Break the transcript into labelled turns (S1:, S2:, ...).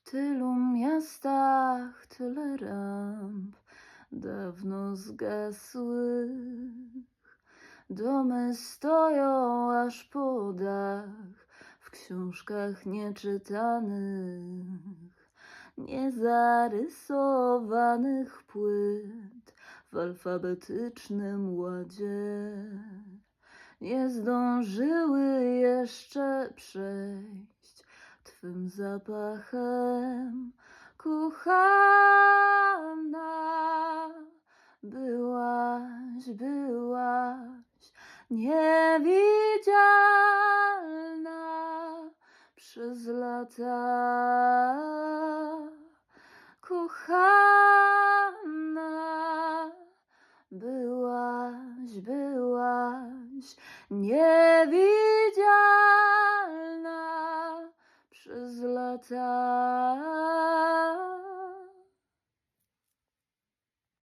S1: tylu miastach tyle ramp dawno zgasły. Domy stoją aż po dach w książkach nieczytanych, niezarysowanych płyt w alfabetycznym ładzie. Nie zdążyły jeszcze przejść twym zapachem, kochana. Byłaś niewidzialna przez lata, kochana. Byłaś niewidzialna przez lata.